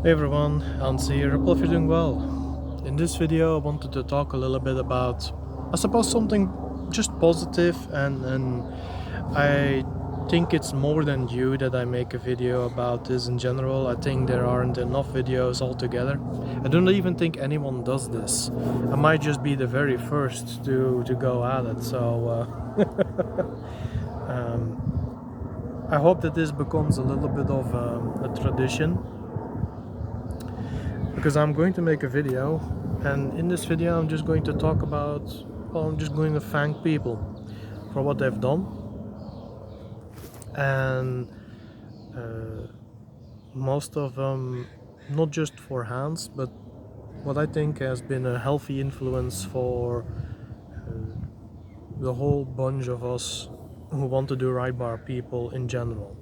Hey everyone, Hanz here. I hope you're doing well. In this video I wanted to talk a little bit about, I suppose, something just positive, and I think it's more than due that I make a video about this in general. I think there aren't enough videos altogether. I don't even think anyone does this. I might just be the very first to go at it, so I hope that this becomes a little bit of a tradition, because I'm going to make a video, and in this video I'm just going to talk about, well, I'm just going to thank people for what they've done, and most of them not just for Hanz, but what I think has been a healthy influence for the whole bunch of us who want to do right by our people in general.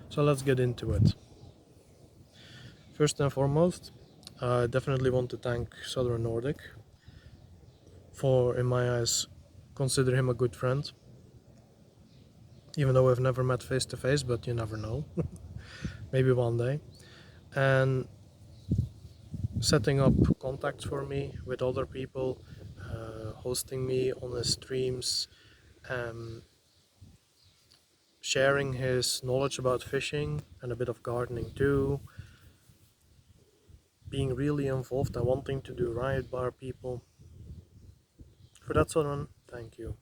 So let's get into it. First and foremost, I definitely want to thank Southern Nordic for, in my eyes, consider him a good friend. Even though I've never met face to face, but you never know. Maybe one day. And setting up contacts for me with other people, hosting me on his streams, sharing his knowledge about fishing and a bit of gardening too, being really involved and wanting to do right by our people. For that, Southern, thank you.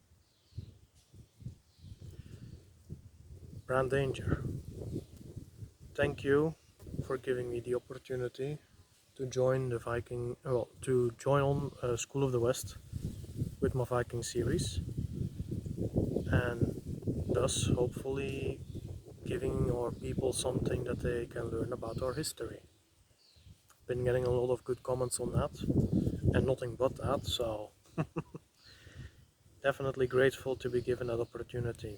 Brand Danger, thank you for giving me the opportunity to join the to join on School of the West with my Viking series, and thus hopefully giving our people something that they can learn about our history. Been getting a lot of good comments on that, and nothing but that, so definitely grateful to be given that opportunity.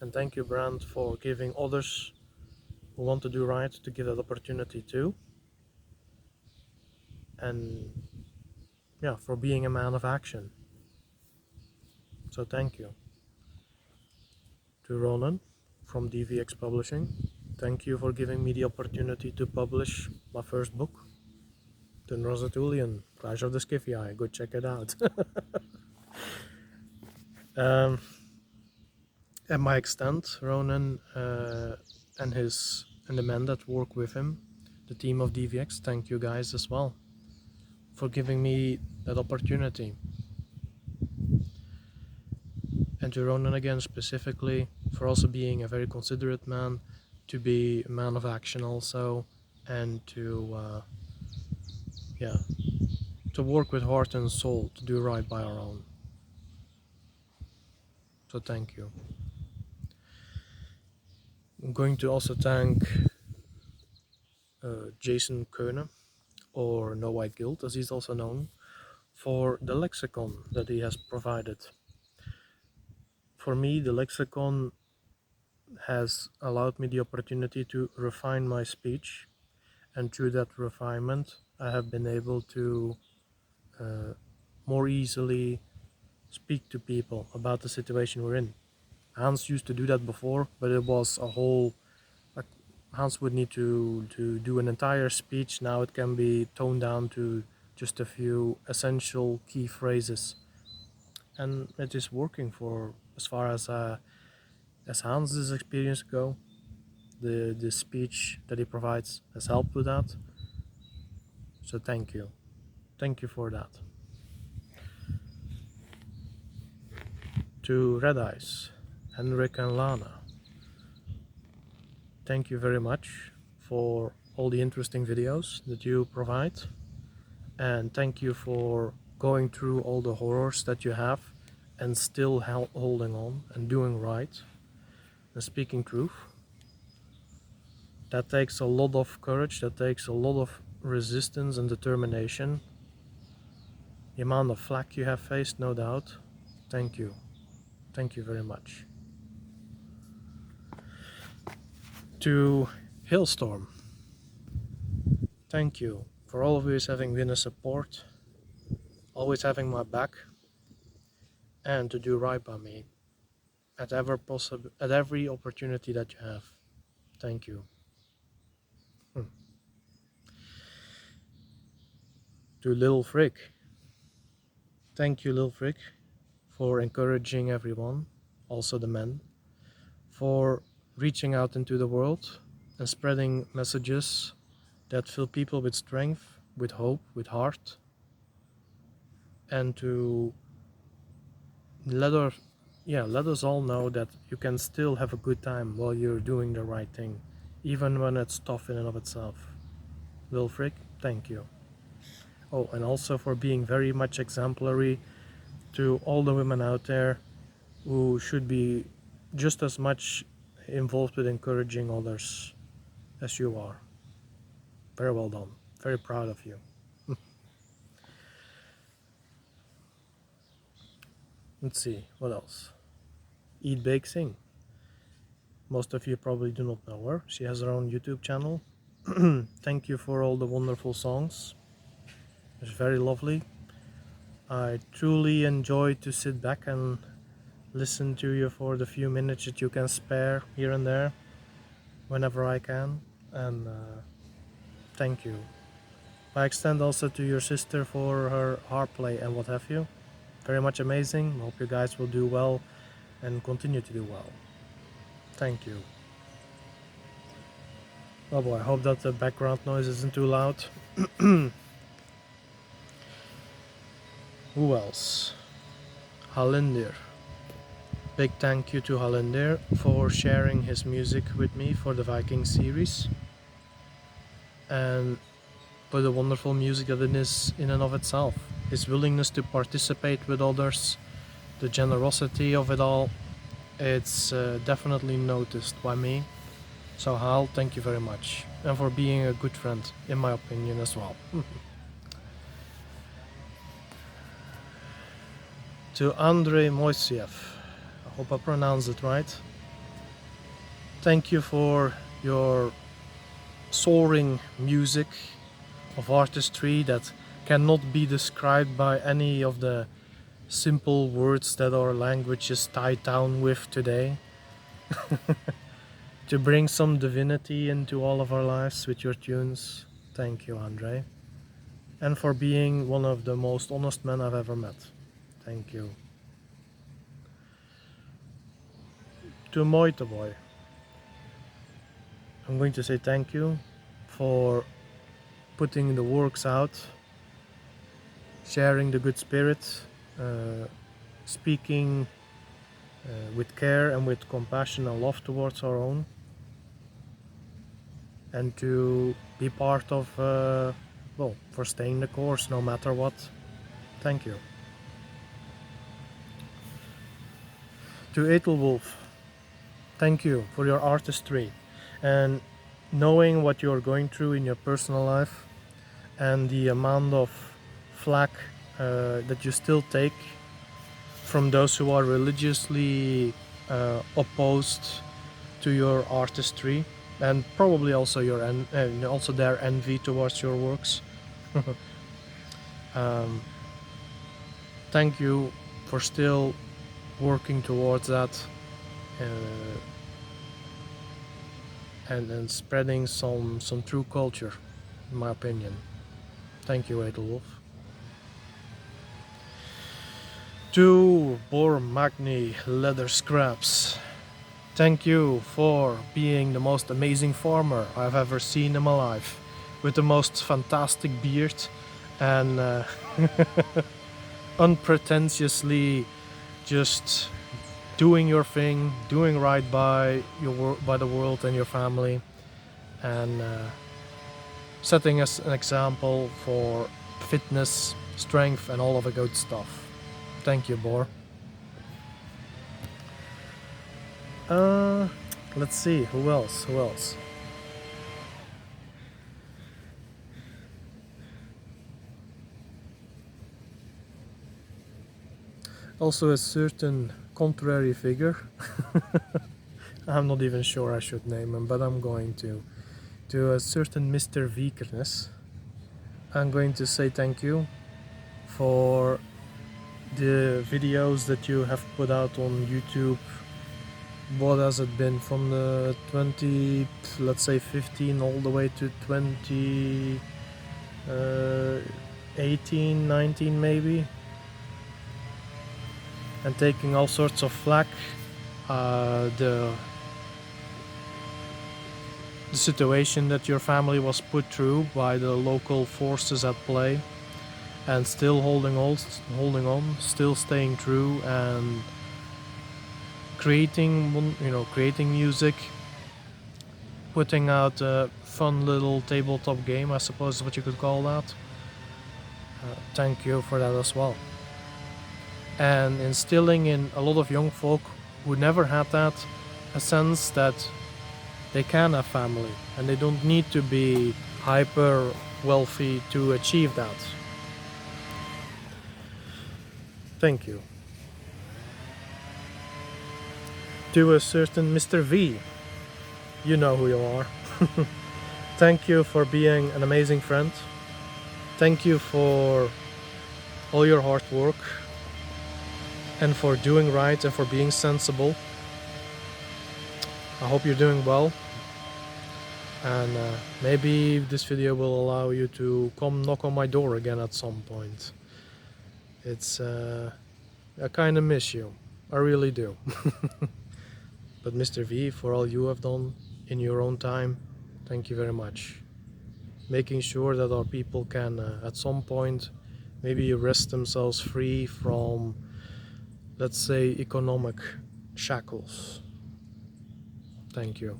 And thank you, Brand, for giving others who want to do right to give that opportunity too. And yeah, for being a man of action. So thank you. To Ronan from DVX Publishing, thank you for giving me the opportunity to publish my first book, Thunraz the Thulian, Clash of the Skiffii. Go check it out. At my extent, Ronan and the men that work with him, the team of DVX, thank you guys as well for giving me that opportunity. And to Ronan again specifically for also being a very considerate man, to be a man of action also, and to to work with heart and soul to do right by our own. So thank you. I'm going to also thank Jason Koene, or No White Guild as he's also known, for the lexicon that he has provided. For me, the lexicon has allowed me the opportunity to refine my speech, and through that refinement I have been able to more easily speak to people about the situation we're in. Hanz used to do that before, but it was a whole, like, Hanz would need to do an entire speech. Now it can be toned down to just a few essential key phrases, and it is working for as far as Hans's experience go. The speech that he provides has helped with that, so thank you for that. To Red Eyes, Henrik and Lana, thank you very much for all the interesting videos that you provide, and thank you for going through all the horrors that you have and still holding on and doing right and speaking truth. That takes a lot of courage, that takes a lot of resistance and determination. The amount of flack you have faced, no doubt. Thank you very much. To Hailstorm, thank you for always having been a support, always having my back, and to do right by me at every opportunity that you have. Thank you. To Lil Frick. Thank you, Lil Frick, for encouraging everyone, also the men, for reaching out into the world and spreading messages that fill people with strength, with hope, with heart, and to let us all know that you can still have a good time while you're doing the right thing, even when it's tough in and of itself. Lil Frick, thank you. Oh, and also for being very much exemplary to all the women out there who should be just as much involved with encouraging others as you are. Very well done. Very proud of you. Let's see, what else? Eat, Bake, Sing. Most of you probably do not know her. She has her own YouTube channel. Thank you for all the wonderful songs. It's very lovely. I truly enjoy to sit back and listen to you for the few minutes that you can spare here and there, whenever I can. And thank you. I extend also to your sister for her harp play and what have you. Very much amazing. Hope you guys will do well and continue to do well. Thank you. Oh boy, I hope that the background noise isn't too loud. Who else? Halindir. Big thank you to Halindir for sharing his music with me for the Viking series. And for the wonderful music that it is in and of itself. His willingness to participate with others, the generosity of it all, it's definitely noticed by me. So Hal, thank you very much. And for being a good friend, in my opinion as well. To Andrei Moiseev, I hope I pronounced it right. Thank you for your soaring music of artistry that cannot be described by any of the simple words that our language is tied down with today. To bring some divinity into all of our lives with your tunes. Thank you, Andre. And for being one of the most honest men I've ever met. Thank you. To Moita Boy, I'm going to say thank you for putting the works out, sharing the good spirit, speaking with care and with compassion and love towards our own, and to be part of, for staying the course no matter what. Thank you. To Etelwolf, thank you for your artistry and knowing what you're going through in your personal life and the amount of flack that you still take from those who are religiously opposed to your artistry, and probably also also their envy towards your works. Thank you for still working towards that and spreading some true culture, in my opinion. Thank you, Edelwolf. To Bor Magni Leather Scraps, thank you for being the most amazing farmer I've ever seen in my life, with the most fantastic beard and unpretentiously just doing your thing, doing right by the world and your family, and setting us an example for fitness, strength, and all of the good stuff. Thank you, Bor. Let's see, who else? Also a certain contrary figure. I'm not even sure I should name him, but I'm going to. To a certain Mr. Weakerness, I'm going to say thank you for the videos that you have put out on YouTube. What has it been, from the let's say 15 all the way to 2018 18, 19 maybe, and taking all sorts of flack. The situation that your family was put through by the local forces at play, and still holding on, still staying true, and creating music, putting out a fun little tabletop game, I suppose is what you could call that. Thank you for that as well. And instilling in a lot of young folk who never had that, a sense that they can have family and they don't need to be hyper wealthy to achieve that. Thank you. To a certain Mr. V, you know who you are. Thank you for being an amazing friend. Thank you for all your hard work and for doing right and for being sensible. I hope you're doing well, and maybe this video will allow you to come knock on my door again at some point. It's I kind of miss you, I really do. But Mr. V, for all you have done in your own time, thank you very much. Making sure that our people can at some point maybe wrest themselves free from, let's say, economic shackles. Thank you.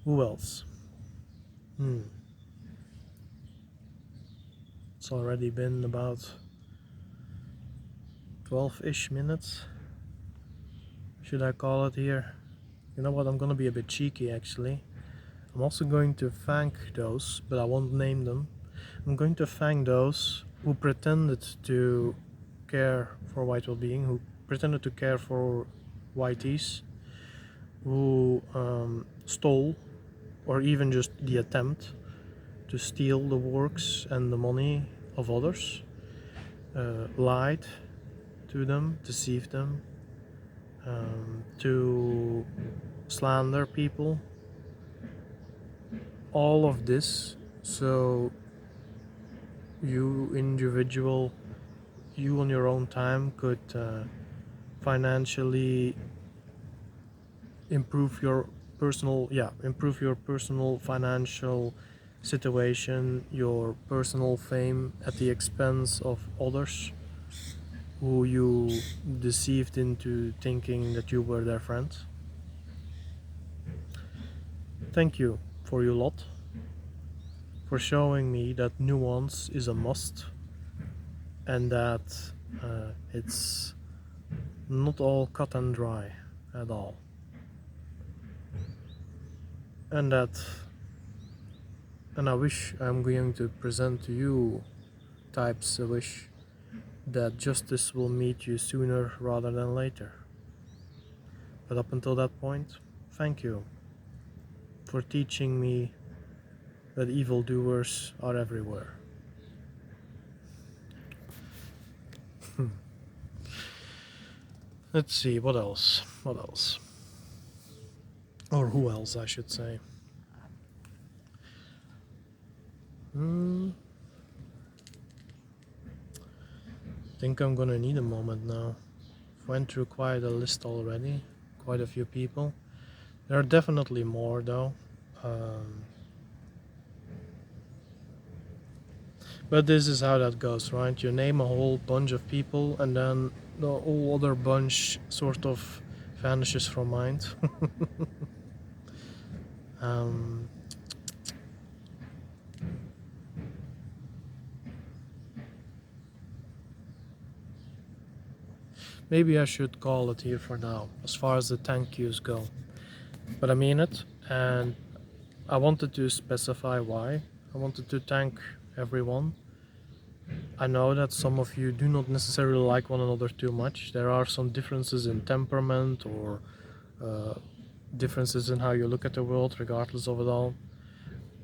Who else? It's already been about 12-ish minutes. Should I call it here? You know what, I'm gonna be a bit cheeky actually. I'm also going to thank those, but I won't name them. I'm going to thank those who pretended to care for white well-being, who pretended to care for whiteys, who stole, or even just the attempt to steal the works and the money of others, lied to them, deceived them, to slander people. All of this so you on your own time could financially improve your personal financial situation, your personal fame at the expense of others who you deceived into thinking that you were their friends. Thank you for your lot, for showing me that nuance is a must, and that it's not all cut and dry at all, and I wish I'm going to present to you types a wish that justice will meet you sooner rather than later. But up until that point, thank you for teaching me that evildoers are everywhere. Let's see, what else? Or who else, I should say. I think I'm gonna need a moment now. Went through quite a list already, quite a few people. There are definitely more though. But this is how that goes, right? You name a whole bunch of people and then the whole other bunch sort of vanishes from mind. Maybe I should call it here for now, as far as the thank yous go. But I mean it, and I wanted to specify why. I wanted to thank everyone. I know that some of you do not necessarily like one another too much. There are some differences in temperament or differences in how you look at the world, regardless of it all.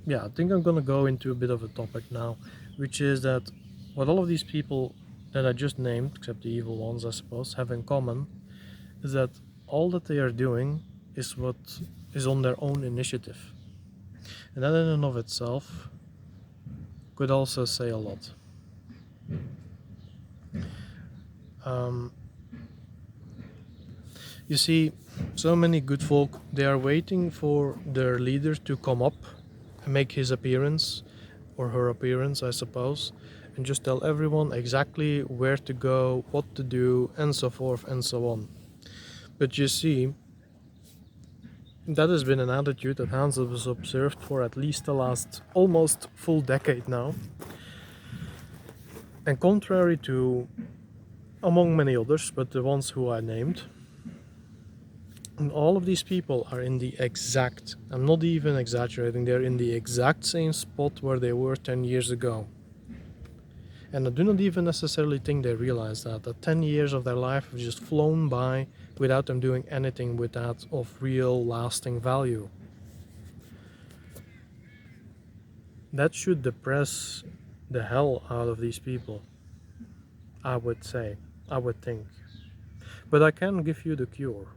Yeah, I think I'm gonna go into a bit of a topic now, which is that what all of these people that I just named, except the evil ones I suppose, have in common is that all that they are doing is what is on their own initiative. And that in and of itself could also say a lot. You see, so many good folk, they are waiting for their leader to come up and make his appearance, or her appearance, I suppose, and just tell everyone exactly where to go, what to do, and so forth and so on. But you see, that has been an attitude that Hanz has observed for at least the last almost full decade now. And contrary to, among many others, but the ones who I named, and all of these people are in the exact, I'm not even exaggerating, they're in the exact same spot where they were 10 years ago. And I do not even necessarily think they realize that 10 years of their life have just flown by without them doing anything with that of real lasting value. That should depress the hell out of these people, I would say, I would think. But I can give you the cure,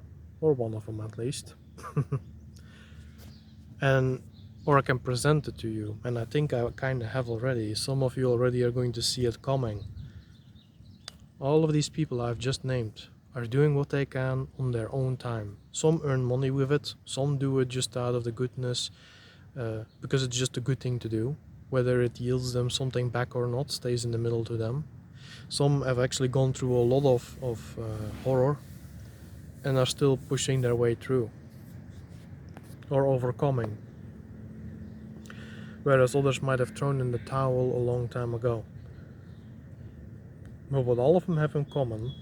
or one of them at least. Or I can present it to you, and I think I kind of have already. Some of you already are going to see it coming. All of these people I've just named are doing what they can on their own time. Some earn money with it, some do it just out of the goodness, because it's just a good thing to do. Whether it yields them something back or not stays in the middle to them. Some have actually gone through a lot of horror and are still pushing their way through or overcoming, whereas others might have thrown in the towel a long time ago. But what all of them have in common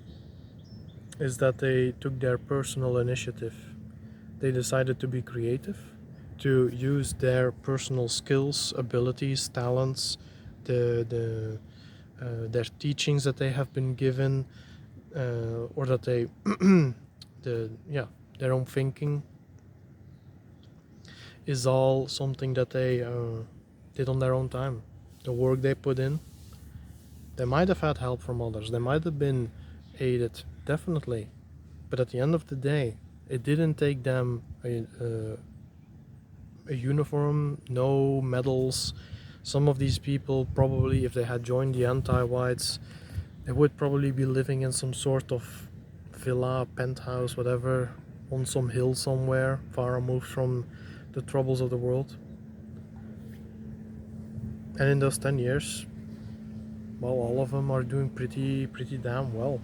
is that they took their personal initiative. They decided to be creative, to use their personal skills, abilities, talents, their teachings that they have been given, or that they, their own thinking is all something that they did on their own time. The work they put in. They might have had help from others. They might have been aided, definitely. But at the end of the day, it didn't take them a uniform, no medals. Some of these people probably, if they had joined the anti-whites, they would probably be living in some sort of villa, penthouse, whatever, on some hill somewhere, far removed from the troubles of the world. And in those 10 years, well, all of them are doing pretty damn well.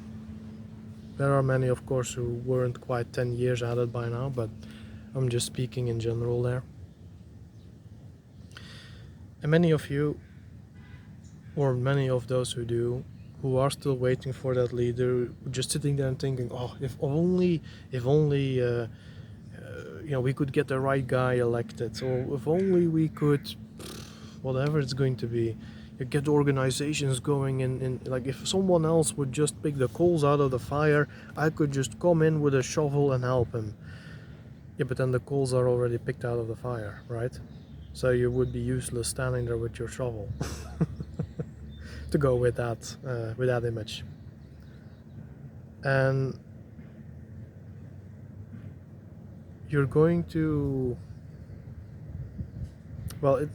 There are many, of course, who weren't quite 10 years at it by now, but I'm just speaking in general there. And many of you, or many of those who do, who are still waiting for that leader, just sitting there and thinking, oh, if only, we could get the right guy elected, or if only we could, whatever it's going to be, get organizations going, in like if someone else would just pick the coals out of the fire, I could just come in with a shovel and help him. Yeah, but then the coals are already picked out of the fire, right? So you would be useless standing there with your shovel. To go with that image. And you're going to, well,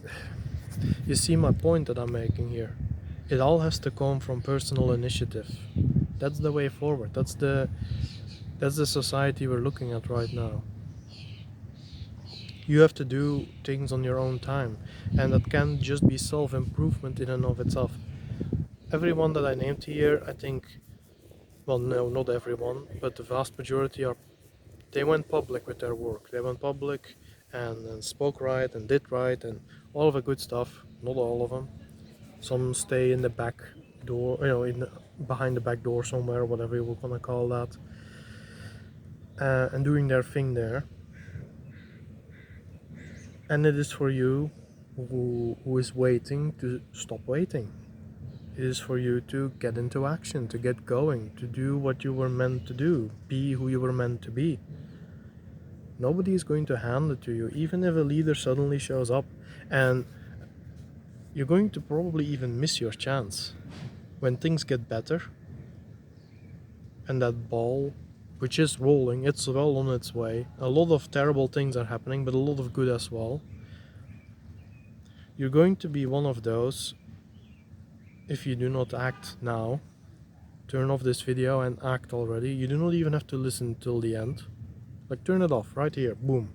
you see my point that I'm making here. It all has to come from personal initiative. That's the way forward. That's the society we're looking at right now. You have to do things on your own time, and that can't just be self-improvement in and of itself. Everyone that I named here, I think, well, no, not everyone, but the vast majority they went public with their work. They went public and spoke right and did right and all of the good stuff. Not all of them. Some stay in the back door, behind the back door somewhere, whatever you want to call that, and doing their thing there. And it is for you who is waiting to stop waiting. It is for you to get into action, to get going, to do what you were meant to do, be who you were meant to be. Nobody is going to hand it to you, even if a leader suddenly shows up, and you're going to probably even miss your chance. When things get better, and that ball, which is rolling, it's well on its way. A lot of terrible things are happening, but a lot of good as well. You're going to be one of those if you do not act now. Turn off this video and act already. You do not even have to listen till the end. Like, turn it off right here. Boom.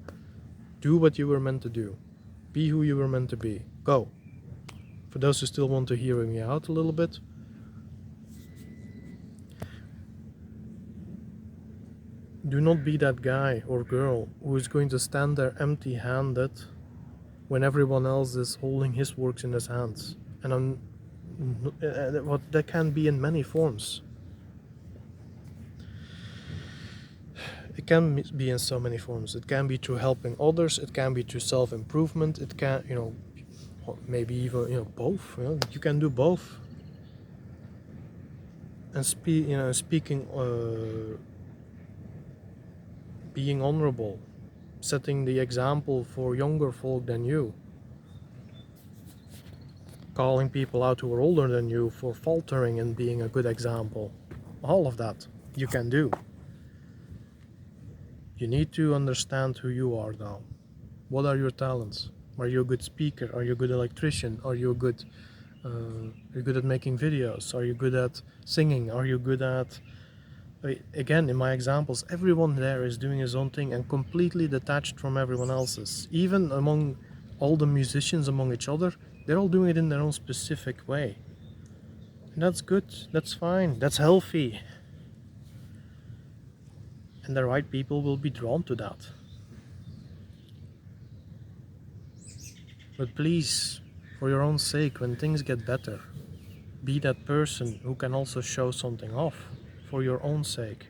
Do what you were meant to do. Be who you were meant to be. Go. For those who still want to hear me out a little bit. Do not be that guy or girl who is going to stand there empty-handed when everyone else is holding his works in his hands. And what that can be in many forms. It can be in so many forms. It can be through helping others. It can be through self-improvement. It can, maybe even, both. You can do both. And speaking, being honorable, setting the example for younger folk than you, calling people out who are older than you for faltering and being a good example. All of that you can do. You need to understand who you are now. What are your talents? Are you a good speaker? Are you a good electrician? Are you good at making videos? Are you good at singing? Are you good at... Again, in my examples, everyone there is doing his own thing and completely detached from everyone else's. Even among all the musicians among each other, they're all doing it in their own specific way. And that's good, that's fine, that's healthy. And the right people will be drawn to that. But please, for your own sake, when things get better, be that person who can also show something off for your own sake.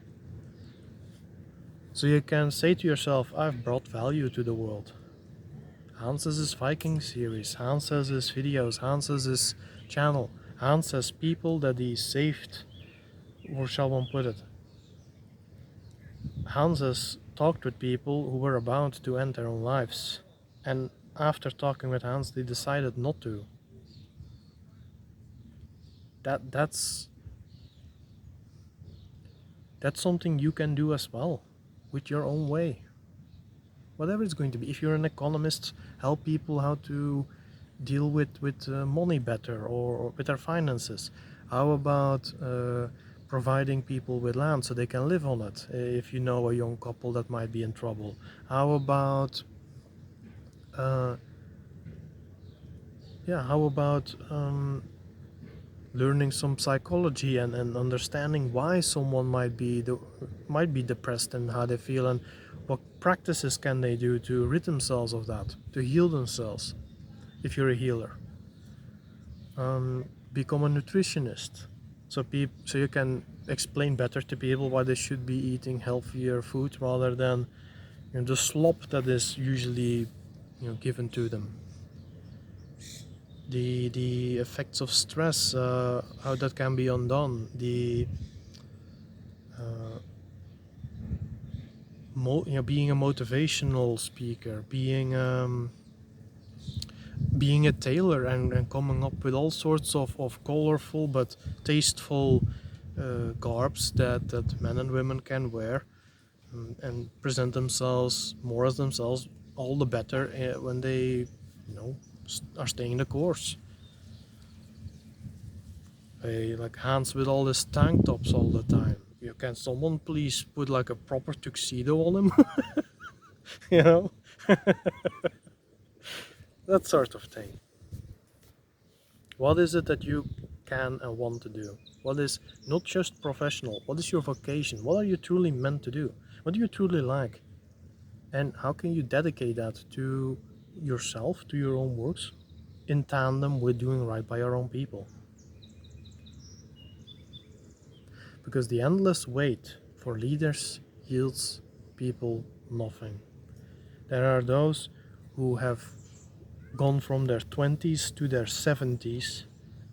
So you can say to yourself, I've brought value to the world. Hanz has his Viking series, Hanz has his videos, Hanz has his channel, Hanz has people that he saved, or shall one put it? Hanz has talked with people who were about to end their own lives, and after talking with Hanz, they decided not to. That's something you can do as well, with your own way. Whatever it's going to be. If you're an economist, help people how to deal with money better or with their finances. How about providing people with land so they can live on it if you know a young couple that might be in trouble? How about learning some psychology and understanding why someone might be depressed and how they feel, and what practices can they do to rid themselves of that, to heal themselves if you're a healer. Become a nutritionist so you can explain better to people why they should be eating healthier food rather than the slop that is usually given to them. The effects of stress, how that can be undone, being a motivational speaker, being a tailor and coming up with all sorts of colorful but tasteful garbs that men and women can wear and present themselves more as themselves, all the better when they are staying the course. Like Hanz with all his tank tops all the time. Can someone please put like a proper tuxedo on him? That sort of thing. What is it that you can and want to do? What is not just professional? What is your vocation? What are you truly meant to do? What do you truly like? And how can you dedicate that to yourself, to your own works, in tandem with doing right by your own people? Because the endless wait for leaders yields people nothing. There are those who have gone from their 20s to their 70s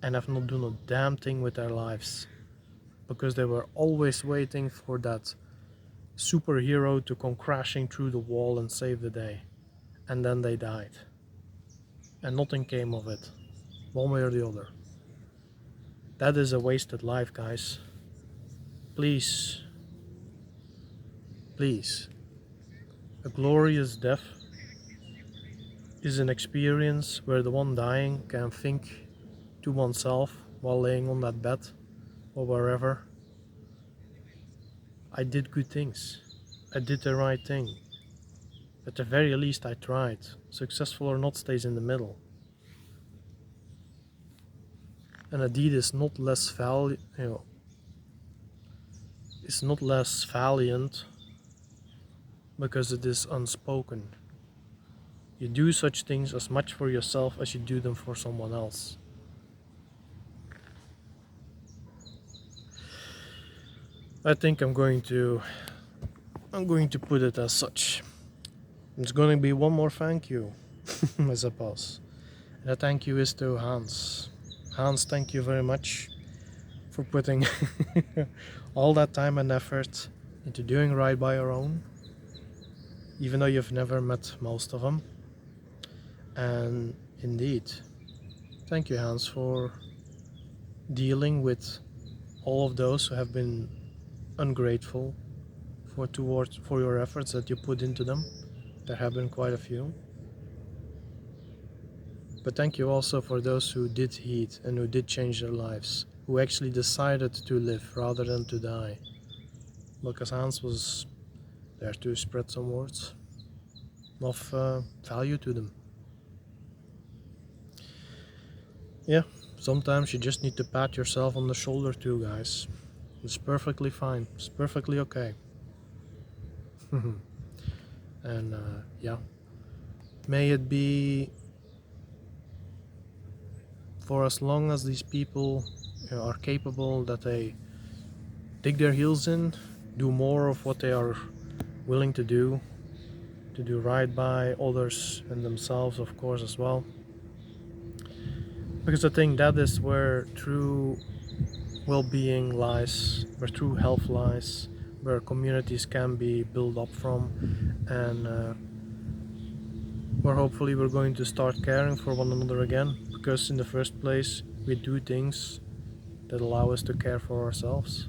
and have not done a damn thing with their lives because they were always waiting for that superhero to come crashing through the wall and save the day, and then they died and nothing came of it, one way or the other. That is a wasted life, guys. Please, a glorious death is an experience where the one dying can think to oneself while laying on that bed or wherever, I did good things, I did the right thing, at the very least I tried. Successful or not stays in the middle. And a deed is not less it's not less valiant because it is unspoken. You do such things as much for yourself as you do them for someone else. I think I'm going to put it as such. It's going to be one more thank you, I suppose. And that thank you is to Hanz. Hanz, thank you very much for putting all that time and effort into doing right by your own, even though you've never met most of them. And indeed, thank you, Hanz, for dealing with all of those who have been ungrateful for your efforts that you put into them. There have been quite a few. But thank you also for those who did heed and who did change their lives, who actually decided to live rather than to die. Because Hanz was there to spread some words of value to them. Yeah, sometimes you just need to pat yourself on the shoulder too, guys. It's perfectly fine, it's perfectly okay. And yeah, may it be for as long as these people are capable, that they dig their heels in, do more of what they are willing to do right by others and themselves, of course, as well. Because I think that is where true well-being lies, where true health lies, where communities can be built up from, and where hopefully we're going to start caring for one another again, because in the first place we do things that allow us to care for ourselves.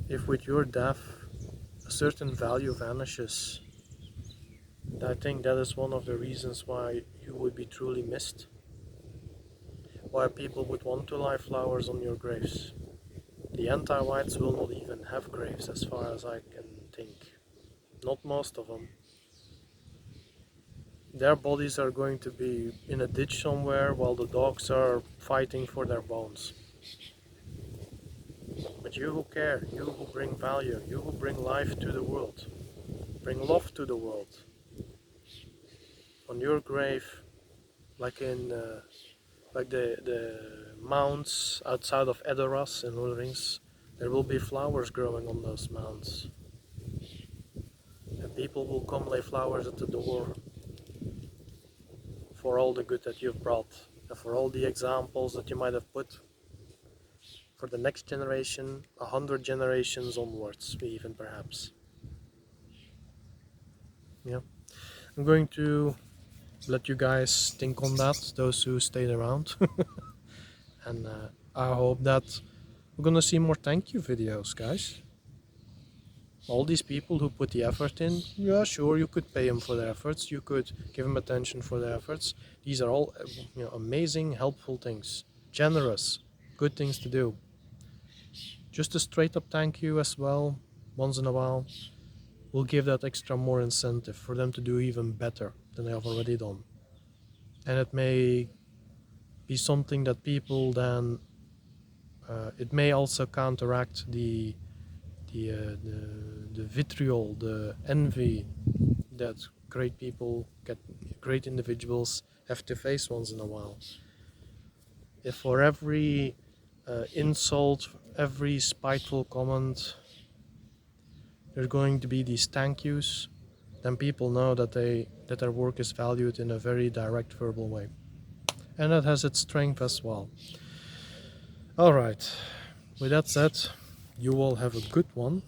If with your death a certain value vanishes, I think that is one of the reasons why you would be truly missed, why people would want to lie flowers on your graves. The anti-whites will not even have graves, as far as I can think. Not most of them. Their bodies are going to be in a ditch somewhere while the dogs are fighting for their bones. But you who care, you who bring value, you who bring life to the world, bring love to the world, on your grave, like in the mounds outside of Edoras in Lord of the Rings, there will be flowers growing on those mounds. And people will come lay flowers at the door for all the good that you've brought, and for all the examples that you might have put for the next generation, 100 generations onwards, even perhaps. Yeah, I'm going to let you guys think on that, those who stayed around. And I hope that we're gonna see more thank you videos, guys. All these people who put the effort in, yeah, sure, you could pay them for their efforts, you could give them attention for their efforts. These are all amazing, helpful things, generous, good things to do. Just a straight up thank you as well, once in a while, will give that extra more incentive for them to do even better than they have already done. And it may be something that people then, it may also counteract the vitriol, the envy that great people, great individuals have to face once in a while. If for every insult, every spiteful comment, there's going to be these thank yous, then people know that their work is valued in a very direct verbal way. And that has its strength as well. Alright, with that said, you all have a good one,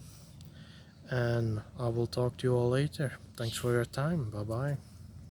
and I will talk to you all later. Thanks for your time. Bye bye.